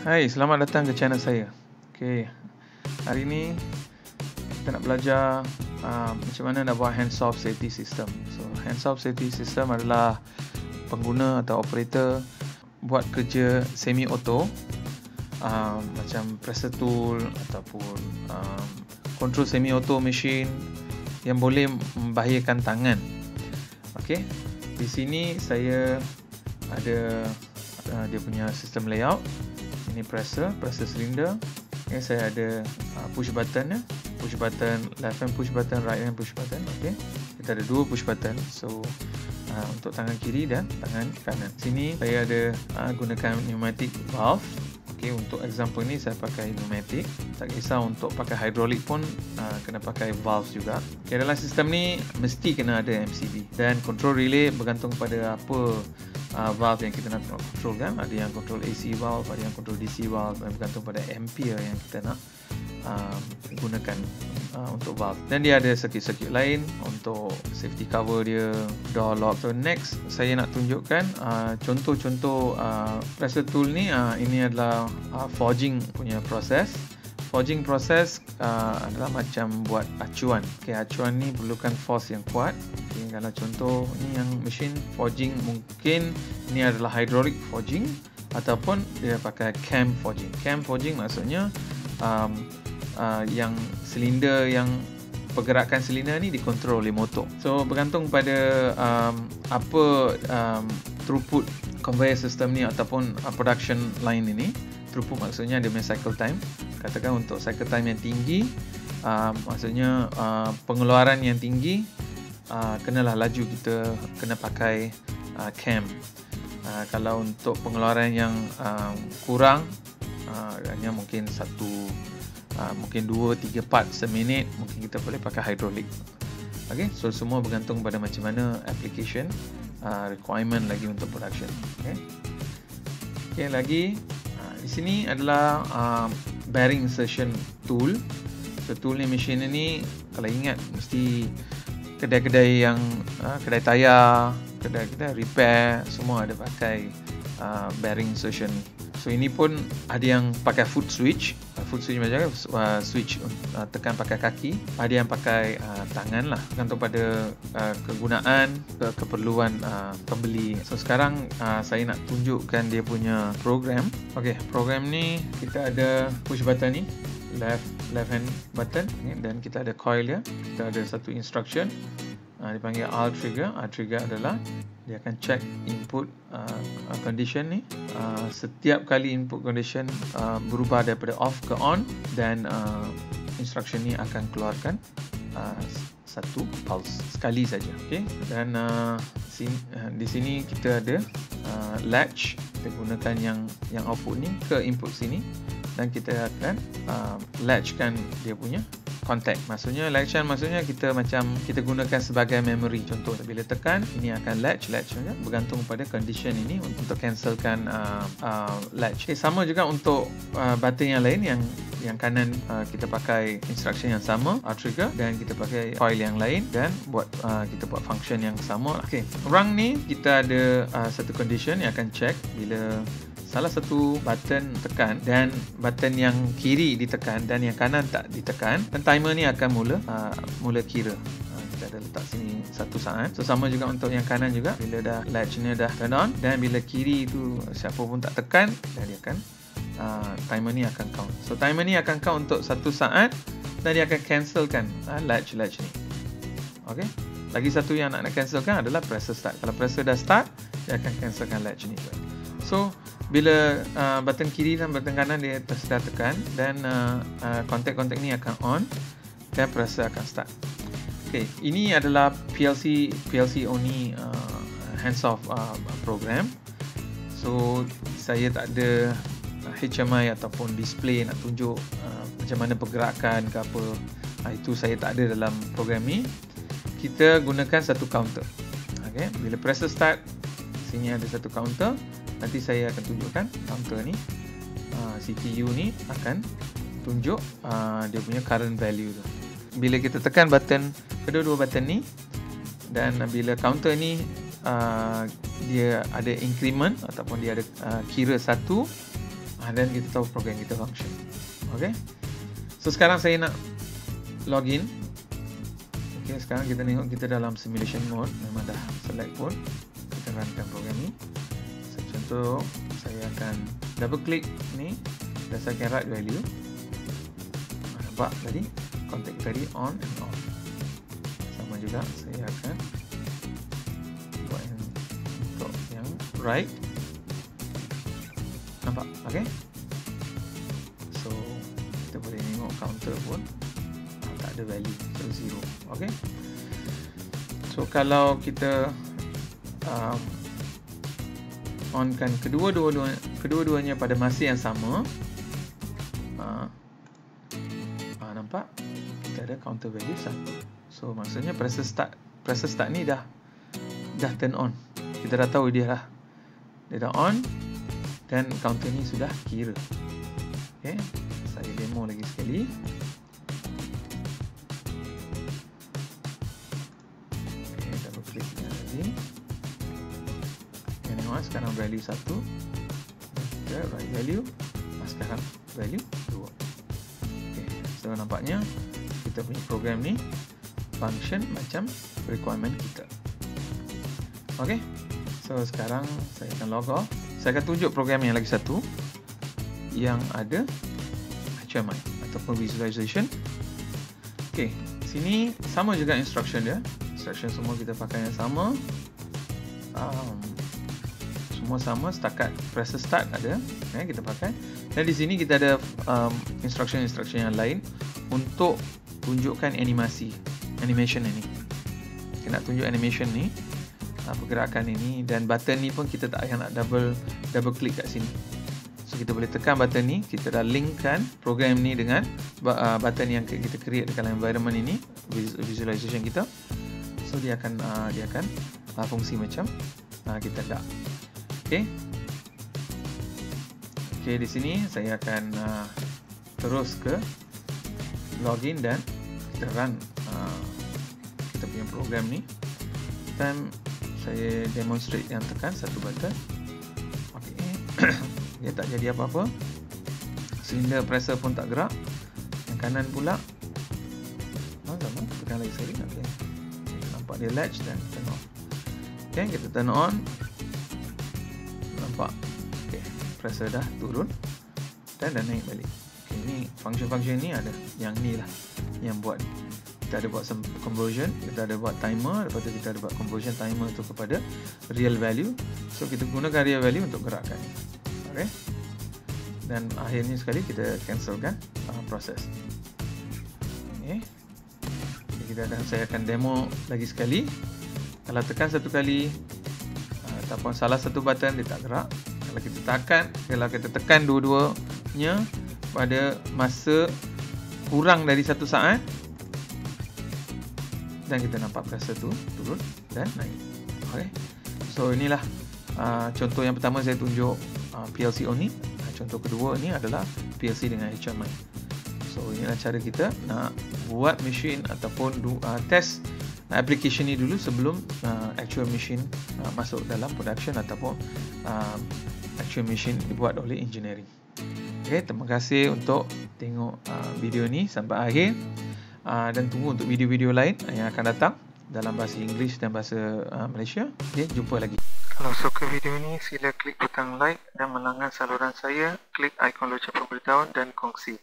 Hai, selamat datang ke channel saya. Okey, hari ni kita nak belajar macam mana nak buat hands-off safety system. So, hands-off safety system adalah pengguna atau operator buat kerja semi-auto macam presser tool ataupun control semi-auto machine yang boleh membahayakan tangan. Okey, di sini saya ada dia punya sistem layout. Ini pressure cylinder. Okay, saya ada push button, push button left hand, push button right hand, push button. Okay, kita ada dua push button. So untuk tangan kiri dan tangan kanan. Sini saya ada gunakan pneumatic valve. Okay, untuk example ni saya pakai pneumatic. Tak kisah untuk pakai hydraulic pun kena pakai valve juga. Okay, dalam sistem ni mesti kena ada MCB dan control relay bergantung pada apa valve yang kita nak control kan. Ada yang control AC valve, ada yang control DC valve, bergantung pada ampere yang kita nak gunakan untuk valve. Dan dia ada circuit-circuit lain untuk safety cover dia, door lock. So next saya nak tunjukkan contoh-contoh pressure tool ni. Ini adalah forging punya proses. Forging proses adalah macam buat acuan. Okay, acuan ni perlukan force yang kuat. Okay, kalau contoh ni yang mesin forging, mungkin ini adalah hydraulic forging ataupun dia pakai cam forging. Cam forging maksudnya yang silinder, yang pergerakan silinder ni dikontrol oleh motor. So bergantung pada apa throughput conveyor system ni ataupun production line ini. Throughput maksudnya dia punya cycle time. Katakan untuk cycle time yang tinggi, maksudnya pengeluaran yang tinggi, kenalah laju kita kena pakai cam. Kalau untuk pengeluaran yang kurang, hanya mungkin mungkin 2-3 part seminit, mungkin kita boleh pakai hydraulic. Okay, so semua bergantung pada macam mana application requirement lagi untuk production. Okay, lagi di sini adalah bearing insertion tool. So tool ni, mesin ni kalau ingat mesti kedai-kedai yang kedai tayar, kedai-kedai repair semua ada pakai bearing insertion. So ini pun ada yang pakai foot switch. Foot switch macam switch tekan pakai kaki. Ada yang pakai tangan lah, tergantung pada kegunaan, keperluan pembeli. So sekarang saya nak tunjukkan dia punya program. Okay, program ni kita ada push button ni, left hand button, dan kita ada coil dia. Kita ada satu instruction dipanggil R trigger. R trigger adalah dia akan check input condition ni. Setiap kali input condition berubah daripada off ke on, dan instruction ni akan keluarkan satu pulse sekali saja. Okay? Dan di sini kita ada latch. Kita gunakan yang output ni ke input sini, dan kita akan latchkan dia punya contact. Maksudnya kita gunakan sebagai memory. Contoh bila tekan ini akan latch saja, bergantung pada condition ini untuk cancelkan latch. Okay, sama juga untuk button yang lain, yang kanan kita pakai instruction yang sama, R trigger, dan kita pakai coil yang lain dan kita buat function yang sama. Okay, rung ni kita ada satu condition yang akan check bila salah satu button tekan dan button yang kiri ditekan dan yang kanan tak ditekan, dan timer ni akan mula kira. Kita ada letak sini 1 saat. So sama juga untuk yang kanan juga, bila dah latch ni dah turn on, dan bila kiri tu siapa pun tak tekan, dan dia akan timer ni akan count. So timer ni akan count untuk 1 saat, dan dia akan cancelkan latch ni. Okay, lagi satu yang nak cancelkan adalah pressure start. Kalau pressure dah start, dia akan cancelkan latch ni. So bila button kiri dan button kanan dia dah tekan, dan kontak-kontak ni akan on, dan pressure akan start. Okay, ini adalah PLC only hands-off program. So saya tak ada HMI ataupun display nak tunjuk macam mana pergerakan ke apa. Itu saya tak ada dalam program ni. Kita gunakan satu counter. Okay, bila pressure start, sini ada satu counter. Nanti saya akan tunjukkan counter ni. CPU ni akan tunjuk dia punya current value tu. Bila kita tekan button, kedua-dua button ni, dan bila counter ni dia ada increment ataupun dia ada kira 1, Dan kita tahu program kita function. Okay. So sekarang saya nak login. Okay, sekarang kita tengok kita dalam simulation mode. Memang dah select pun. Kita runkan program ni. So, contoh saya akan double click ni berdasarkan write value. Nampak tadi kontak tadi on and off. Sama juga saya akan buat yang untuk yang right. Nampak? Okay. So kita boleh tengok counter pun tak ada value, so 0. Okay. So kalau kita onkan kedua-duanya pada masa yang sama, nampak kita ada counter value 1. So maksudnya pressure start ni dah turn on. Kita dah tahu dia dah on dan counter ni sudah kira. Okay, saya demo lagi sekali. Okay, double click lagi. Tengok sekarang value 1. Kita right value. Sekarang value 2. Okay, so nampaknya kita punya program ni function macam requirement kita. Okay, so sekarang saya akan log off. Saya akan tunjuk program yang lagi satu yang ada HMI ataupun visualization. Okay, sini sama juga instruction dia. Instruction semua kita pakai yang sama. Semua sama, setakat pressure start ada kita pakai. Dan di sini kita ada instruction yang lain untuk tunjukkan animation ini. Kita nak tunjuk animation ni, pergerakan ini, dan button ni pun kita tak payah nak double click kat sini. So kita boleh tekan button ni, kita dah linkkan program ni dengan button yang kita create dalam environment ini, visualization kita. So dia akan fungsi macam kita dah. Okay. Okay, di sini saya akan terus ke login dan kita run kita punya program ni. Dan saya demonstrate yang tekan satu button. Okay. Dia tak jadi apa-apa. Silinder pressure pun tak gerak. Yang kanan pula sama, tekan lagi sekali. Okay. Nampak dia latch dan turn on. Okay, kita turn on. Nampak. Okay, pressure dah turun dan dah naik balik. Okay, ni function ni ada yang ni lah yang buat. Kita ada buat conversion, kita ada buat timer, lepas tu kita ada buat conversion timer tu kepada real value. So kita gunakan real value untuk gerakkan ni. Okay. Dan akhirnya sekali kita cancelkan proses. Okay. Jadi saya akan demo lagi sekali. Kalau tekan satu kali ataupun salah satu button dia tak gerak. Kalau kita tekan dua-duanya pada masa kurang dari 1 saat, dan kita nampak pressure tu turun dan naik. Okay. So inilah contoh yang pertama saya tunjuk PLC on ni. Contoh kedua ni adalah PLC dengan HMI. So inilah cara kita nak buat machine ataupun test application ni dulu sebelum actual machine masuk dalam production ataupun actual machine dibuat oleh engineering. Okay, terima kasih untuk tengok video ni sampai akhir. Dan tunggu untuk video-video lain yang akan datang dalam bahasa Inggeris dan bahasa Malaysia. Okay, jumpa lagi. Kalau suka video ini, sila klik butang like dan melanggan saluran saya, klik ikon loceng pemberitahuan dan kongsi.